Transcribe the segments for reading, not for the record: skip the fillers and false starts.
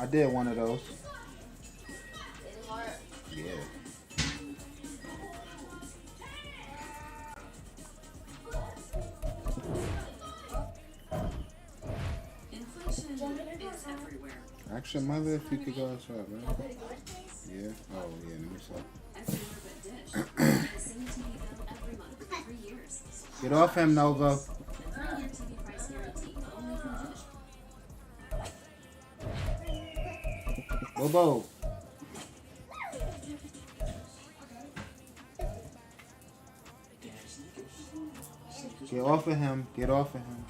I did one of those. Yeah. Ask your mother if you could go outside, man. Yeah? Oh, yeah, let me see. Get off him, Nova. Bobo. Get off of him. Get off of him.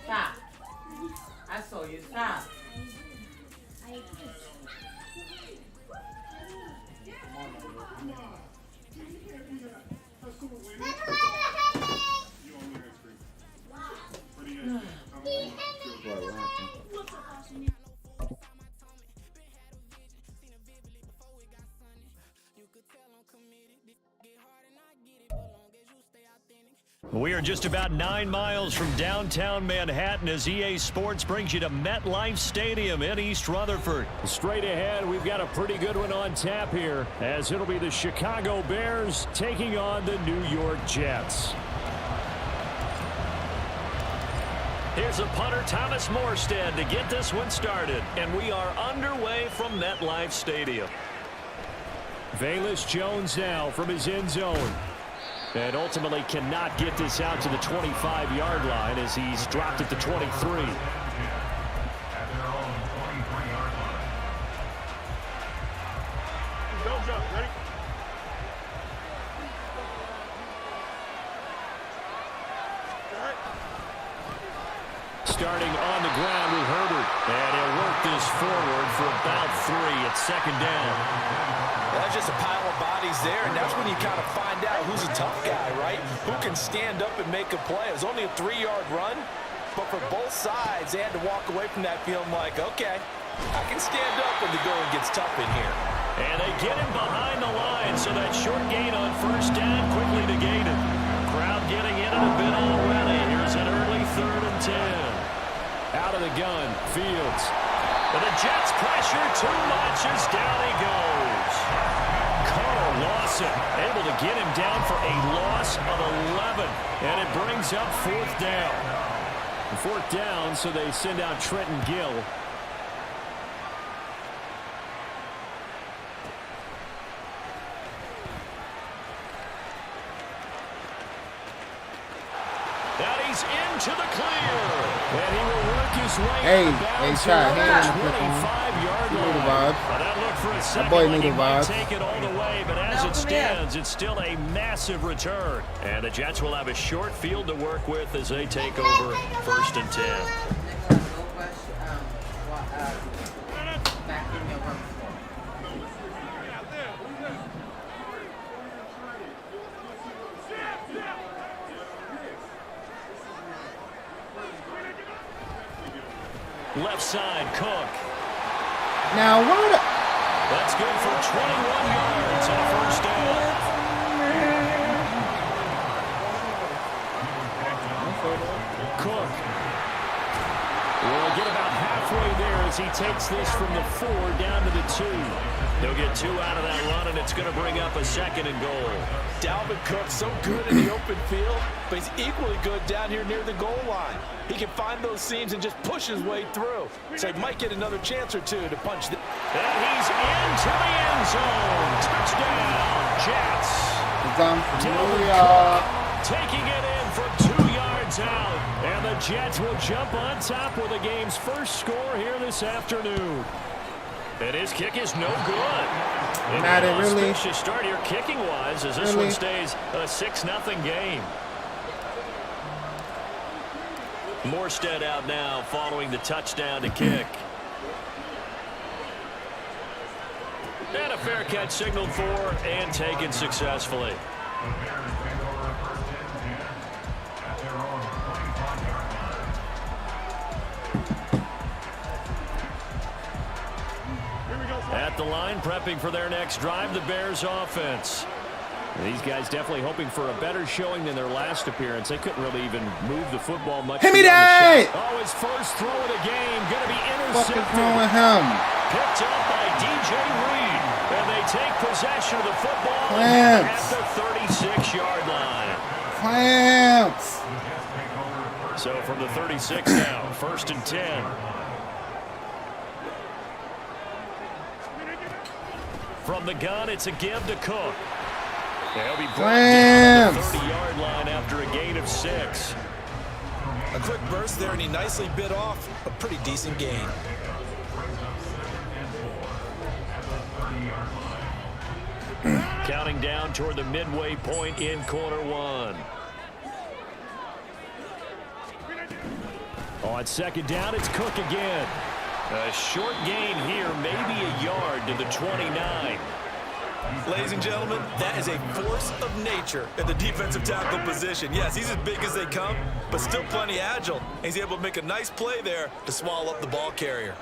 Stop. I saw you. Stop. We are just about 9 miles from downtown Manhattan as EA Sports brings you to MetLife Stadium in East Rutherford. Straight ahead, we've got a pretty good one on tap here, as it'll be the Chicago Bears taking on the New York Jets. Here's a punter, Thomas Morstead, to get this one started. And we are underway from MetLife Stadium. Velus Jones now from his end zone. And ultimately cannot get this out to the 25-yard line as he's dropped at the 23. Starting on the ground with Herbert. And he'll work this forward for about 3 at second down. That's just a pile of bodies there, and that's when you kind of find out who's a tough guy, right? Who can stand up and make a play. It was only a 3-yard run, but for both sides, they had to walk away from that feeling like, okay, I can stand up when the going gets tough in here. And they get him behind the line, so that short gain on first down quickly negated. Crowd getting in it a bit already. Here's an early 3rd and 10. Out of the gun, Fields. But the Jets pressure too much as down he goes. Carl Lawson able to get him down for a loss of 11. And it brings up 4th down. 4th down, so they send out Trenton Gill. That he's into the clear. And he will work his way Hey, out of bounds hey, here try. at the 25-yard You know the line. vibes. That looked for a second boy like knew he the might vibes. take it all the way, but as it stands, it's still a massive return. And the Jets will have a short field to work with as they take over 1st and 10. Left side, Cook. Now, what? That's good for 21 yards and a first down. Cook will get about halfway there as he takes this from the 4 down to the 2. He'll get 2 out of that run, and it's going to bring up a 2nd and goal. Dalvin Cook so good in the open field, but he's equally good down here near the goal line. He can find those seams and just push his way through. So he might get another chance or two to punch. And he's into the end zone. Touchdown, Jets. Dalvin Cook taking it in for 2 yards out. And the Jets will jump on top with the game's first score here this afternoon. And his kick is no good. Not really. Auspicious start here kicking-wise as this one stays a 6-0 game. Morstead out now following the touchdown to kick. And a fair catch signaled for and taken successfully. At the line, prepping for their next drive, the Bears offense. These guys definitely hoping for a better showing than their last appearance. They couldn't really even move the football much. Hit me that! Oh, his first throw of the game. Going to be intercepted. What's wrong with him? Picked up by DJ Reed. And they take possession of the football Clamps. at the 36-yard line. Clamps. So from the 36 now, 1st and 10. From the gun, it's a give to Cook. They'll be brought down to the 30-yard line after a gain of 6. A quick burst there, and he nicely bit off a pretty decent gain. Counting down toward the midway point in quarter 1. On 2nd down, it's Cook again. A short gain here, maybe a yard to the 29. Ladies and gentlemen, that is a force of nature in the defensive tackle position. Yes, he's as big as they come, but still plenty agile. And he's able to make a nice play there to swallow up the ball carrier.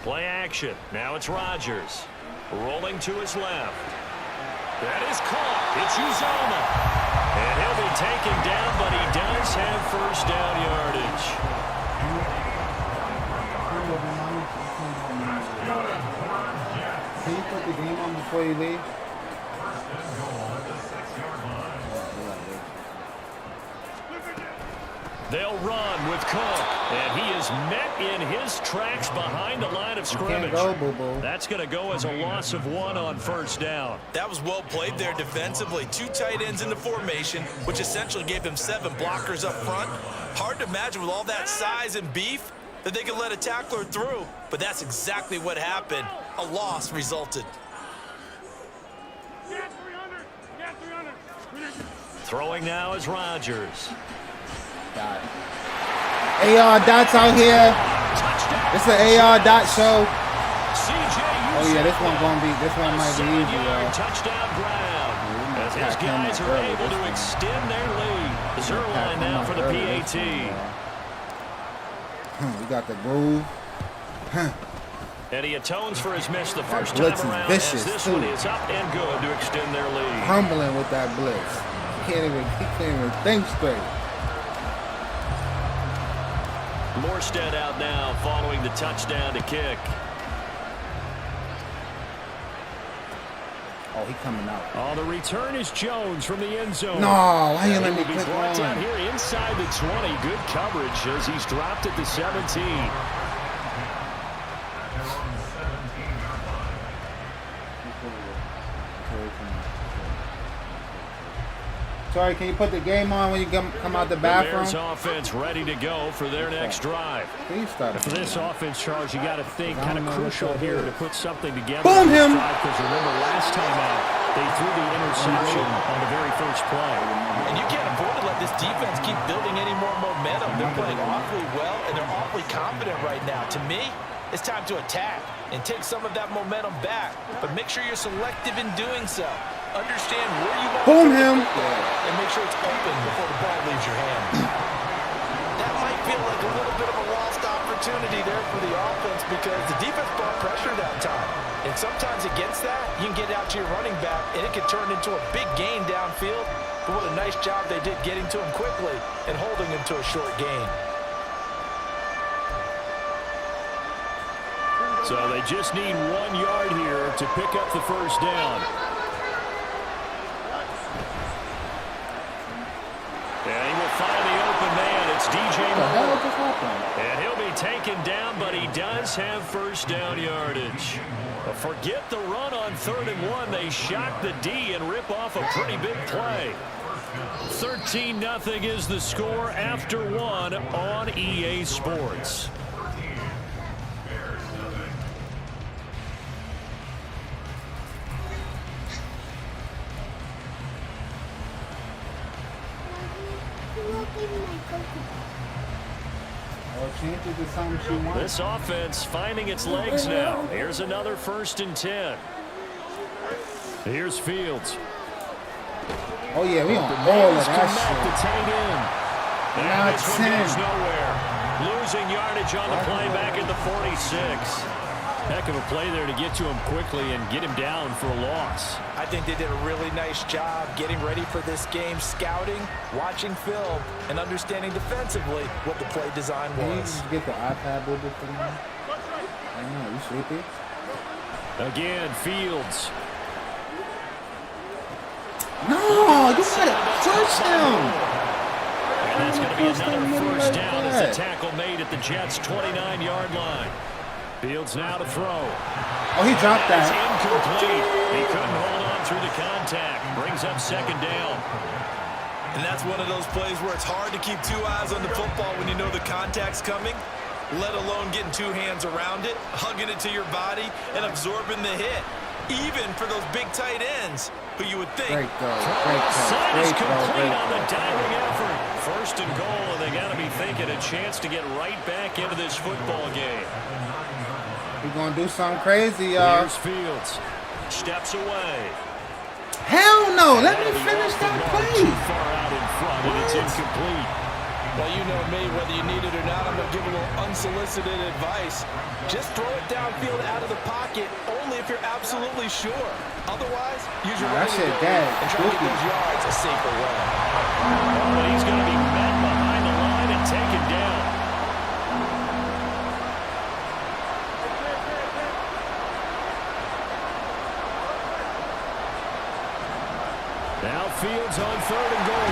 Play action. Now it's Rodgers. Rolling to his left. That is caught. It's Uzoma. And he'll be taken down, but he does have first down yardage. Can you put the game on before you leave? They'll run with Cook, and he is met in his tracks behind the line of scrimmage. Can't go, boo-boo. That's going to go as a loss of 1 on 1st down. That was well played there defensively. 2 tight ends in the formation, which essentially gave them 7 blockers up front. Hard to imagine with all that size and beef that they could let a tackler through, but that's exactly what happened. A loss resulted. Throwing now is Rodgers. Got it. AR dots out here. It's an AR dot show. Oh yeah, this one might be easy, y'all. Touchdown ground. As his guys are able to extend their lead. Zerline now for the PAT. We got the groove. And he atones for his miss the first blitz time is around. vicious, As this too. one is up and good to extend their lead. Crumbling with that blitz. He can't even think straight. Morstead out now following the touchdown to kick. Oh, he coming out. Oh, the return is Jones from the end zone. No, why you And let he me will be click brought down on? here inside the 20. Good coverage as he's dropped at the 17. Sorry, can you put the game on when you come out the bathroom? The Bears offense ready to go for their next drive. Please stop. For this offense, Charles, you got to think kind of crucial here to put something together. Boom him! Because remember, last time out, they threw the interception on the very first play. And you can't afford to let this defense keep building any more momentum. They're playing awfully well, and they're awfully confident right now. To me, it's time to attack and take some of that momentum back. But make sure you're selective in doing so. Understand where you want Boom to him! and make sure it's open before the ball leaves your hands. That might feel like a little bit of a lost opportunity there for the offense because the defense brought pressure that time. And sometimes against that, you can get out to your running back, and it can turn into a big gain downfield. But what a nice job they did getting to him quickly and holding him to a short gain. So they just need 1 yard here to pick up the first down. And he will find the open man. It's DJ Moore. And he'll be taken down, but he does have first down yardage. But forget the run on 3rd and 1. They shock the D and rip off a pretty big play. 13-0 is the score after 1 on EA Sports. Look at my change it to something she wants. This offense finding its legs now. Here's another 1st and 10. Here's Fields. Oh, yeah, we on all of that The shit. tight end. And Now this one 10. goes nowhere. Losing yardage on the play back at the 46. Heck of a play there to get to him quickly and get him down for a loss. I think they did a really nice job getting ready for this game, scouting, watching film, and understanding defensively what the play design Can you was. just get the iPad with it for me? I know, you sleepy? Again, Fields. No, you gotta push him. And that's going to be another 1st down as that. the tackle made at the Jets' 29-yard line. Fields now to throw. Oh, he dropped It's that. incomplete. He couldn't hold on through the contact. Brings up 2nd down. And that's one of those plays where it's hard to keep 2 eyes on the football when you know the contact's coming, let alone getting 2 hands around it, hugging it to your body, and absorbing the hit. Even for those big tight ends, who you would think. Great throw. Great throw. Sight is Great throw. complete Great on the throw. diving effort. 1st and goal, and they got to be thinking a chance to get right back into this football game. We're gonna do something crazy, y'all. Here's Fields. Steps away. Hell no! Let me That'll be finish off the that mark, play. Too far out in front, and it's What? incomplete. Well, you know me, whether you need it or not, I'm going to give a little unsolicited advice. Just throw it downfield out of the pocket, only if you're absolutely sure. Otherwise, use your Nah, that running shit ability dead. and try to get Goofy. those yards a safer way. But he's going to be met behind the line and taken down. Now Fields on 3rd and goal.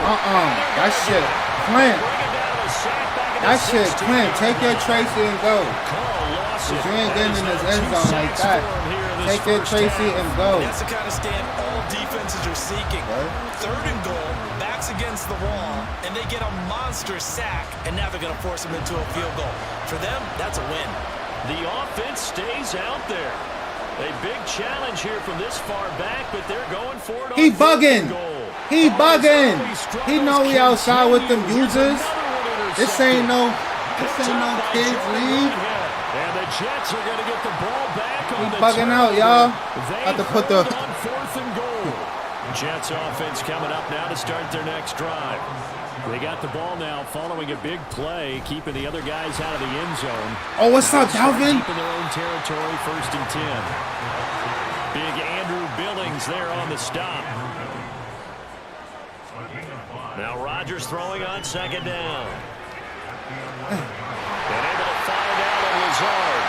That shit, Clint. Bring it down, a sack back at That the shit, 16. Clint. Take your Tracy and go. Carl Lawson. Cause you ain't getting in this end zone like Two that. sacks for him here in this Take your first Tracy half. and go. That's the kind of stand all defenses are seeking. What? 3rd and goal, backs against the wall, and they get a monster sack, and now they're going to force them into a field goal. For them, that's a win. The offense stays out there. A big challenge here from this far back, but they're going for it. He on 4th bugging. and goal. He bugging. He know we outside with them users. This ain't no kids league. And the Jets are going to get the ball back He on the bugging turn. out, y'all. They Have to put the hold on 4th and goal. Jets offense coming up now to start their next drive. They got the ball now following a big play, keeping the other guys out of the end zone. Oh, what's up, Dalvin? Keeping their own territory, 1st and 10. Big Andrew Billings there on the stop. Now Rodgers throwing on 2nd down. And able to find out on Lazard.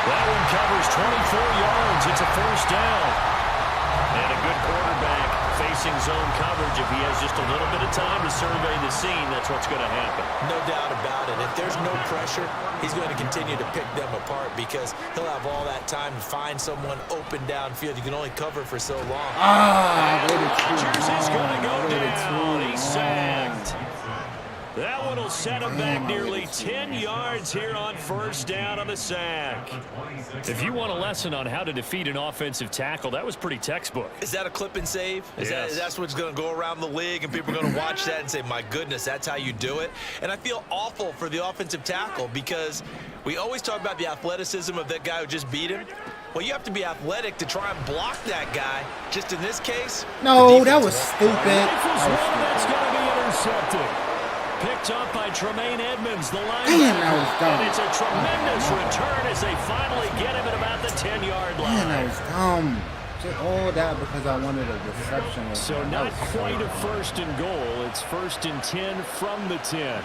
That one covers 24 yards. It's a 1st down. And a good quarterback facing zone coverage. If he has just a little bit of time to survey the scene, that's what's going to happen. No doubt about it. If there's no pressure, he's going to continue to pick them apart because he'll have all that time to find someone open downfield. You can only cover for so long. I waited too Rodgers is going to go long. I waited too down. He's long. sacked. That one will set him back nearly 10 yards here on 1st down on the sack. If you want a lesson on how to defeat an offensive tackle, that was pretty textbook. Is that a clip and save? Yes. That's what's going to go around the league, and people are going to watch that and say, my goodness, that's how you do it? And I feel awful for the offensive tackle because we always talk about the athleticism of that guy who just beat him. Well, you have to be athletic to try and block that guy. Just in this case, No, the that defense was won't. stupid. Rifles That was one that's stupid. going to be intercepted. Picked up by Tremaine Edmonds, the linebacker. Damn, that was dumb. And it's a tremendous return as they finally get him at about the 10-yard line. Man, that was dumb. Just all that because I wanted a reception. With So him. not That was so quite a dumb. 1st and goal. It's 1st and 10 from the 10.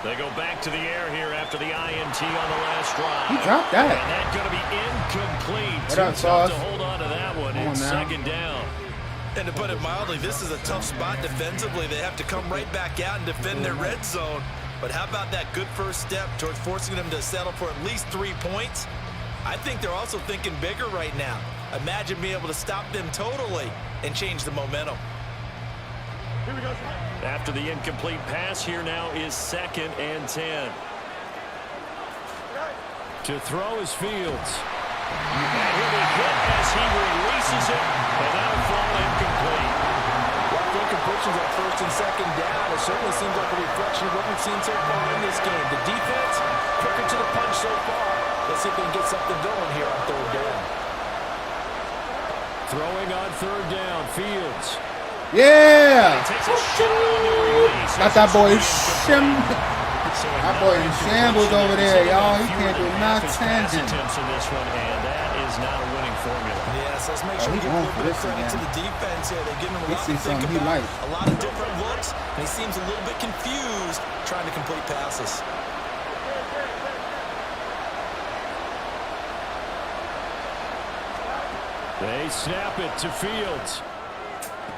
They go back to the air here after the INT on the last drive. He dropped that. And that's going to be incomplete. What up, Too tough Sauce? to hold on to that one. Come on It's now. 2nd down. And to put it mildly, this is a tough spot defensively. They have to come right back out and defend their red zone. But how about that good first step towards forcing them to settle for at least 3 points? I think they're also thinking bigger right now. Imagine being able to stop them totally and change the momentum. After the incomplete pass, here now is 2nd and 10. To throw is Fields. And he'll be hit as he releases it, and that'll fall incomplete. Well, good completions on 1st and 2nd down. It certainly seems like a reflection of what we've seen so far in this game. The defense see if they can get something going here on third down. Throwing on third down, Fields. Yeah! Takes a shot on the release. Got that boy That boy in shambles over there, y'all. He can't do nothing. Attempts in this one, and that is not a winning formula. Yes, let's make sure we give a little bit of credit to the defense here. They're giving him a lot to think about, a lot of different looks, and he seems a little bit confused trying to complete passes. They snap it to Fields.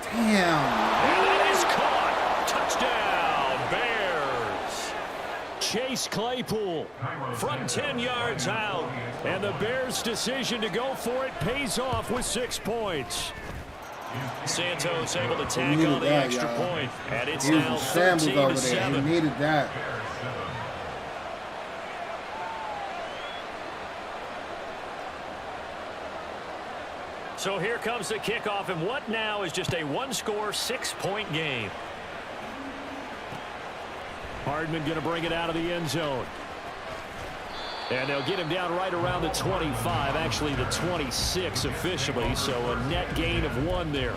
Damn. And that is caught. Touchdown, Bears. Chase Claypool from 10 yards out. And the Bears' decision to go for it pays off with 6 points. Santos able to tack on the extra point. And it's now 13-7. He needed that. So here comes the kickoff, and what now is just a one-score, 6-point game. Hardman going to bring it out of the end zone. And they'll get him down right around the 25, actually the 26 officially, so a net gain of 1 there.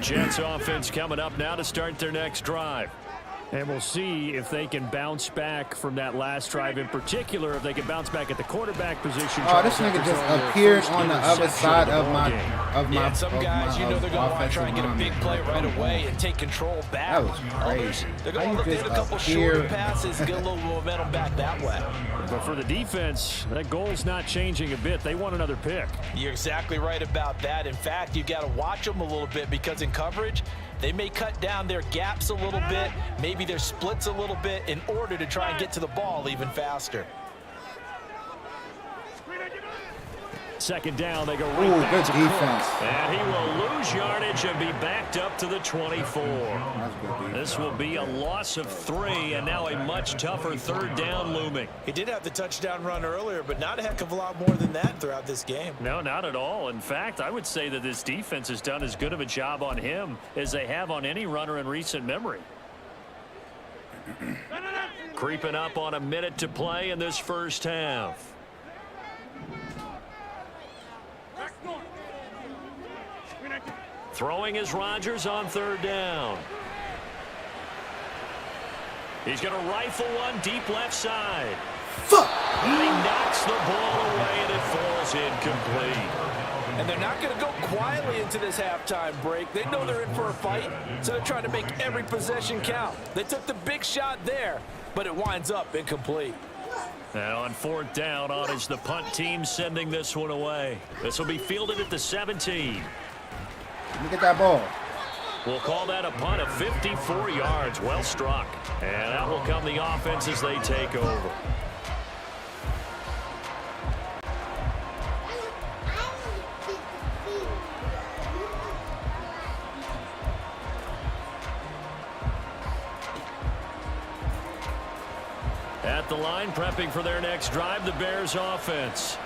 Jets offense coming up now to start their next drive. And we'll see if they can bounce back from that last drive in particular, if they can bounce back at the quarterback position. Oh, this nigga just appeared on the other side of my Yeah, some guys, you know, they're going to want to try and get a big play right away and take control back. That was crazy. They're going to look at a couple shorter passes and get a little momentum back that way. But for the defense, that goal's not changing a bit. They want another pick. You're exactly right about that. In fact, you've got to watch them a little bit because in coverage, they may cut down their gaps a little bit, maybe their splits a little bit in order to try and get to the ball even faster. Second down, they go right back good to defense. Cook. And he will lose yardage and be backed up to the 24. This will be a loss of 3, and now a much tougher third down looming. He did have the touchdown run earlier, but not a heck of a lot more than that throughout this game. No, not at all. In fact, I would say that this defense has done as good of a job on him as they have on any runner in recent memory. Creeping up on a minute to play in this first half. Throwing is Rodgers on third down. He's going to rifle one deep left side. Fuck! And he knocks the ball away, and it falls incomplete. And they're not going to go quietly into this halftime break. They know they're in for a fight, so they're trying to make every possession count. They took the big shot there, but it winds up incomplete. Now on fourth down, on is the punt team sending this one away. This will be fielded at the 17. Let me get that ball. We'll call that a punt of 54 yards. Well struck. And out will come the offense as they take over. At the line, prepping for their next drive, the Bears offense.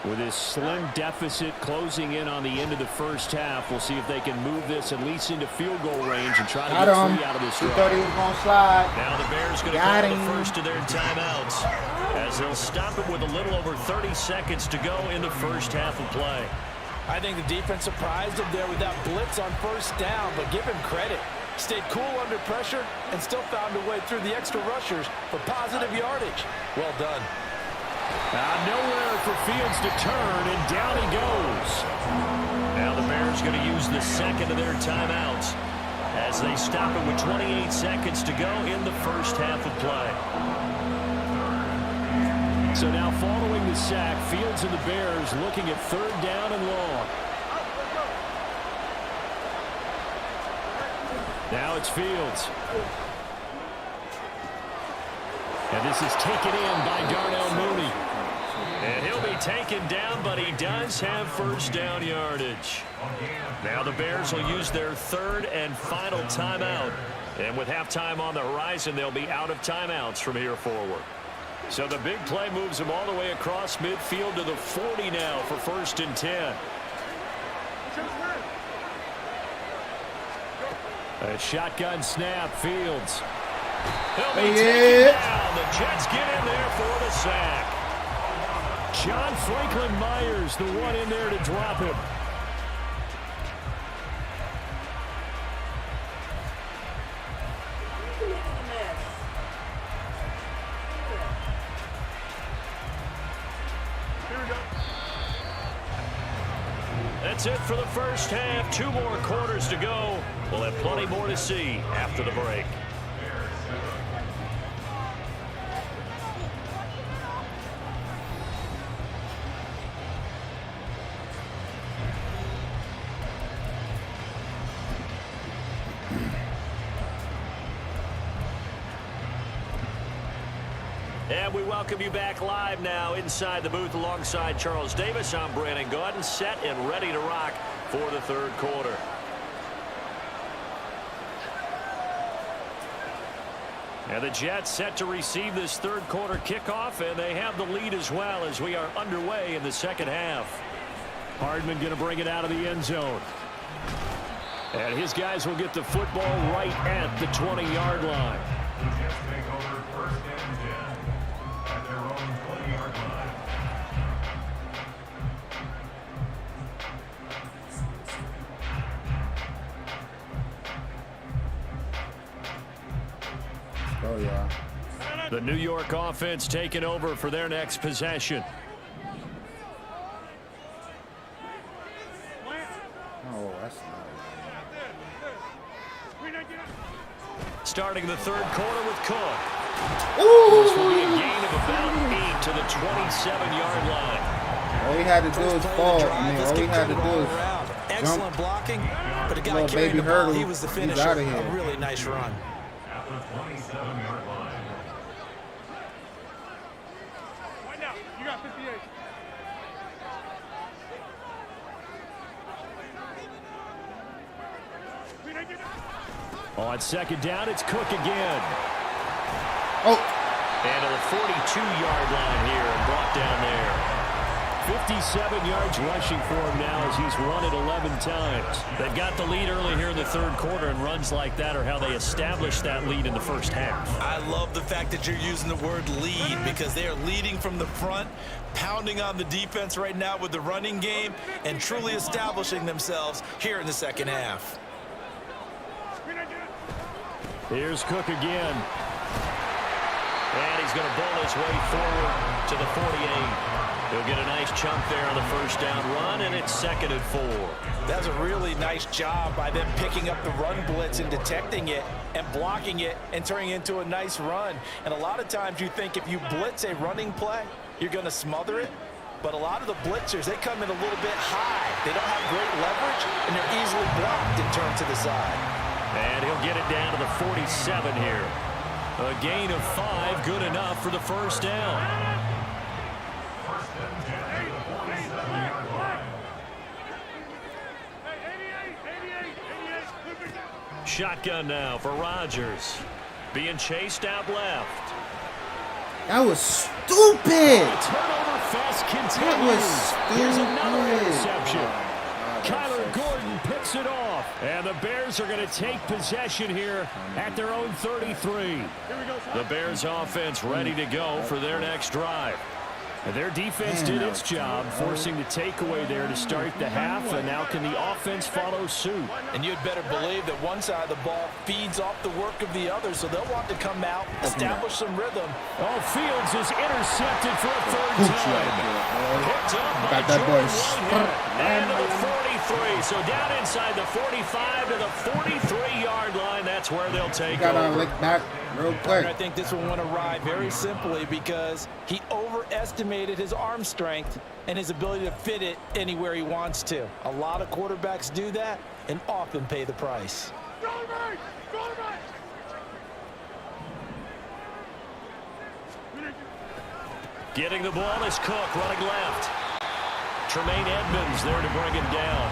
With this slim deficit closing in on the end of the first half, we'll see if they can move this at least into field goal range and try to get 3 out of this He drive. thought he was going to slide. Now the Bears going to call the first of their timeouts as they'll stop it with a little over 30 seconds to go in the first half of play. I think the defense surprised him there with that blitz on first down, but give him credit. Stayed cool under pressure and still found a way through the extra rushers for positive yardage. Well done. Nowhere for Fields to turn, and down he goes. Now the Bears going to use the second of their timeouts as they stop it with 28 seconds to go in the first half of play. So now following the sack, Fields and the Bears looking at third down and long. Now it's Fields. And this is taken in by Darnell Mooney. And he'll be taken down, but he does have first down yardage. Now the Bears will use their third and final timeout. And with halftime on the horizon, they'll be out of timeouts from here forward. So the big play moves him all the way across midfield to the 40 now for 1st and 10. A shotgun snap, Fields. He'll be taken down. The Jets get in there for the sack. John Franklin Myers, the one in there to drop him. That's it for the first half. 2 more quarters to go. We'll have plenty more to see after the break. And we welcome you back live now inside the booth alongside Charles Davis. I'm Brandon Gaudin, set and ready to rock for the 3rd quarter. And the Jets set to receive this 3rd quarter kickoff, and they have the lead as well as we are underway in the 2nd half. Hardman going to bring it out of the end zone. And his guys will get the football right at the 20-yard line. The Jets take over 1st and 10 at their own 20-yard line. Oh, yeah. The New York offense taking over for their next possession. Oh, that's not. Starting the 3rd quarter with Cook. Ooh! This will be a gain of about 8 to the 27-yard line. All he had to do is fall. I mean, all he had to do is excellent blocking, but a guy little carrying baby the ball, hurdle. he was the He's finisher. outta here. A really nice run. At the 27-yard line. Right now, you got 58. On 2nd down, it's Cook again. Oh. And to the 42-yard line here and brought down there. 57 yards rushing for him now as he's run it 11 times. They've got the lead early here in the 3rd quarter, and runs like that are how they established that lead in the 1st half. I love the fact that you're using the word lead because they are leading from the front, pounding on the defense right now with the running game, and truly establishing themselves here in the 2nd half. Here's Cook again. And he's going to bowl his way forward to the 48. He'll get a nice chunk there on the 1st down run, and it's 2nd and 4. That's a really nice job by them picking up the run blitz and detecting it and blocking it and turning it into a nice run. And a lot of times you think if you blitz a running play, you're going to smother it. But a lot of the blitzers, they come in a little bit high. They don't have great leverage, and they're easily blocked and turned to the side. And he'll get it down to the 47 here. A gain of 5, good enough for the 1st down. Shotgun now for Rodgers. Being chased out left. That was stupid. Turnover fest continues. That was Here's another stupid. interception. Oh, Kyler Gordon picks it off. And the Bears are going to take possession here at their own 33. The Bears offense ready to go for their next drive. And their defense did its job, forcing the takeaway there to start the half, and now can the offense follow suit? And you'd better believe that one side of the ball feeds off the work of the other, so they'll want to come out, establish some rhythm. Oh, Fields is intercepted for a 3rd time. Picked up by Got that boy. And to the 43, so down inside the 45 to the 43-yard line. That's where they'll take Got to over. lick back real quick. I think this one went awry very simply because he overestimated his arm strength and his ability to fit it anywhere he wants to. A lot of quarterbacks do that and often pay the price. Getting the ball is Cook running left. Tremaine Edmonds there to bring him down.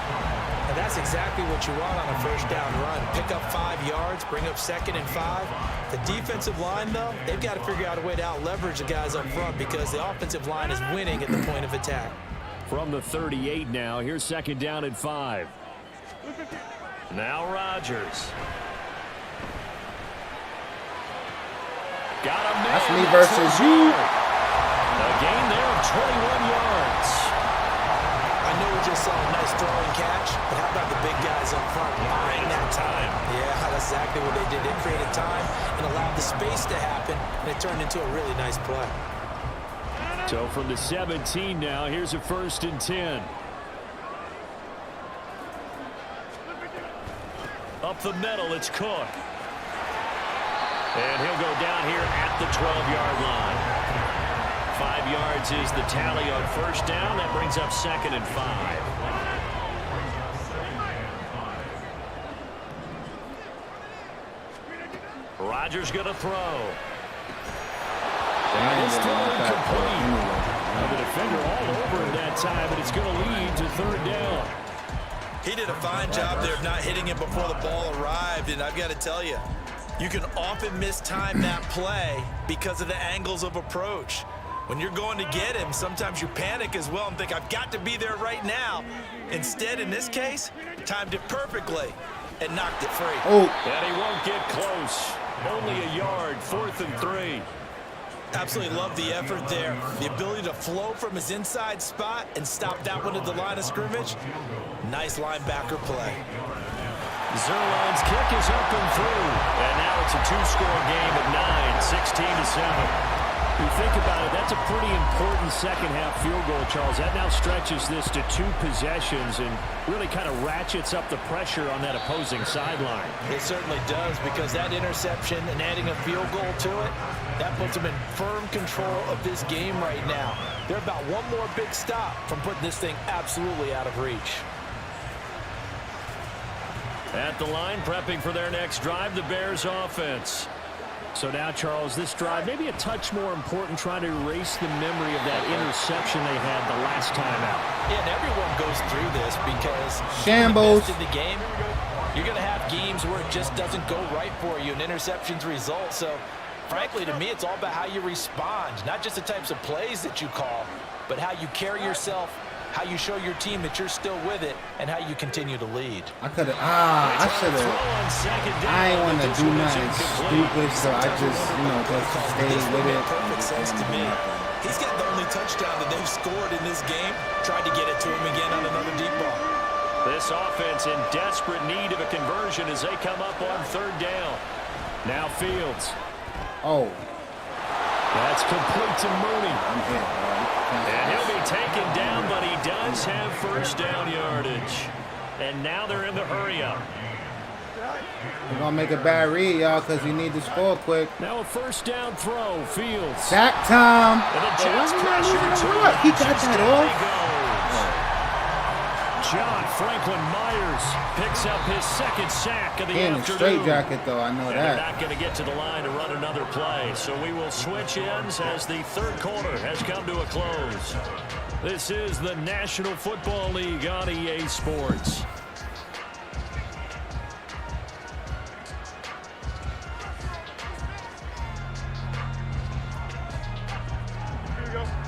And that's exactly what you want on a first down run. Pick up 5 yards, bring up 2nd and 5. The defensive line, though, they've got to figure out a way to out-leverage the guys up front because the offensive line is winning at the point of attack. From the 38 now, here's 2nd down and 5. Now Rodgers. Got a man. That's me versus you. A gain there of 21 yards. I know we just saw a nice throwing catch, but how about the big guys up front buying that time? Yeah, that's exactly what they did. They created time and allowed the space to happen, and it turned into a really nice play. So from the 17 now, here's a 1st and 10. Up the middle, it's Cook. And he'll go down here at the 12-yard line. 5 yards is the tally on 1st down. That brings up 2nd and 5. Rodgers going to throw. And it's throw incomplete. The defender all over him that time, but it's going to lead to 3rd down. He did a fine job there of not hitting it before the ball arrived, and I've got to tell you, you can often mistime that play because of the angles of approach. When you're going to get him, sometimes you panic as well and think, I've got to be there right now. Instead, in this case, timed it perfectly and knocked it free. Oh. And he won't get close. Only a yard, 4th and 3. Absolutely love the effort there. The ability to flow from his inside spot and stop that one at the line of scrimmage. Nice linebacker play. Zerline's kick is up and through. And now it's a 2-score game at 9, 16-7. You think about it, that's a pretty important second-half field goal, Charles. That now stretches this to 2 possessions and really kind of ratchets up the pressure on that opposing sideline. It certainly does, because that interception and adding a field goal to it, that puts them in firm control of this game right now. They're about one more big stop from putting this thing absolutely out of reach. At the line, prepping for their next drive, the Bears offense. So now, Charles, this drive maybe a touch more important, trying to erase the memory of that interception they had the last time out. Yeah, and everyone goes through this because shambles in the game, you're going to have games where it just doesn't go right for you and interceptions result. So, frankly, to me, it's all about how you respond, not just the types of plays that you call, but how you carry yourself, how you show your team that you're still with it, and how you continue to lead. I should have. I ain't want to do nothing stupid, so I just, just stayed with it. Perfect sense to me. He's got the only touchdown that they've scored in this game. Tried to get it to him again on another deep ball. This offense in desperate need of a conversion as they come up on 3rd down. Now Fields. Oh. That's complete to Mooney. I'm hit, bro. And he'll be taken down, but he does have 1st down yardage. And now they're in the hurry-up. We're going to make a bad read, y'all, because we need to score quick. Now a 1st down throw. Fields. Sack time. And the Jets pressure. He got that off. John Franklin Myers picks up his 2nd sack of the afternoon. Straight jacket, though. I know and that. They're not going to get to the line to run another play. So we will switch ends as the 3rd quarter has come to a close. This is the National Football League on EA Sports.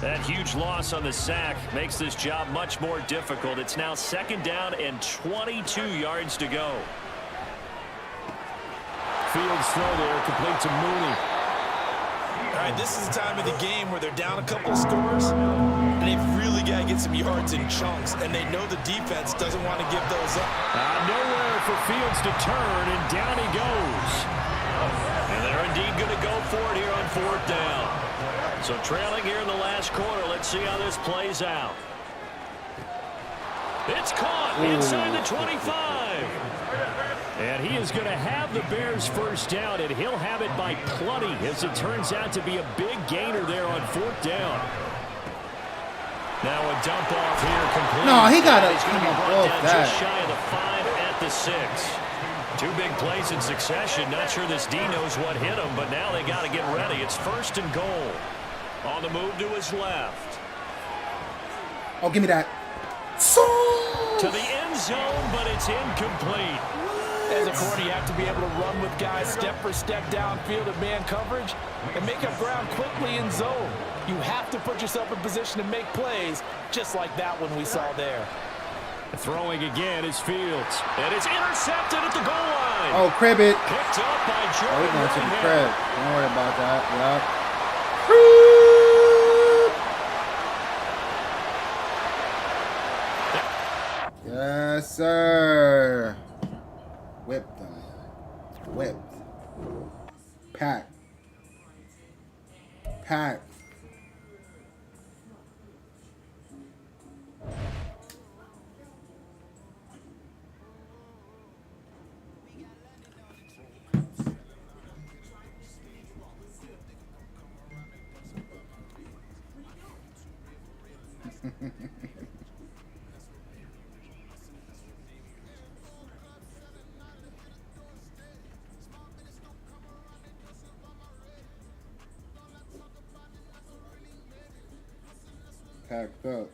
That huge loss on the sack makes this job much more difficult. It's now 2nd down and 22 yards to go. Fields throw there, complete to Mooney. All right, this is the time of the game where they're down a couple scores, and they've really got to get some yards in chunks, and they know the defense doesn't want to give those up. Nowhere for Fields to turn, and down he goes. And they're indeed going to go for it here on 4th down. So trailing here in the last quarter. Let's see how this plays out. It's caught inside the 25. And he is going to have the Bears 1st down, and he'll have it by plenty, as it turns out to be a big gainer there on 4th down. Now a dump off here complete. No, he got He's going to be brought down that. just shy of the 5 at the 6. 2 big plays in succession. Not sure this D knows what hit him, but now they got to get ready. It's 1st and goal. On the move to his left. Oh, give me that. To the end end zone, but it's incomplete. As a corner, you have to be able to run with guys step for step downfield at man coverage and make up ground quickly in zone. You have to put yourself in position to make plays, just like that one we saw there. Throwing again is Fields, and it's intercepted at the goal line. Oh, crib it. Picked up by Oh, Jordan we're going to the Whitehead. crib. Don't worry about that. Yup. Yes, sir. Whipped them. Whipped. Pack. Pack. Packed up.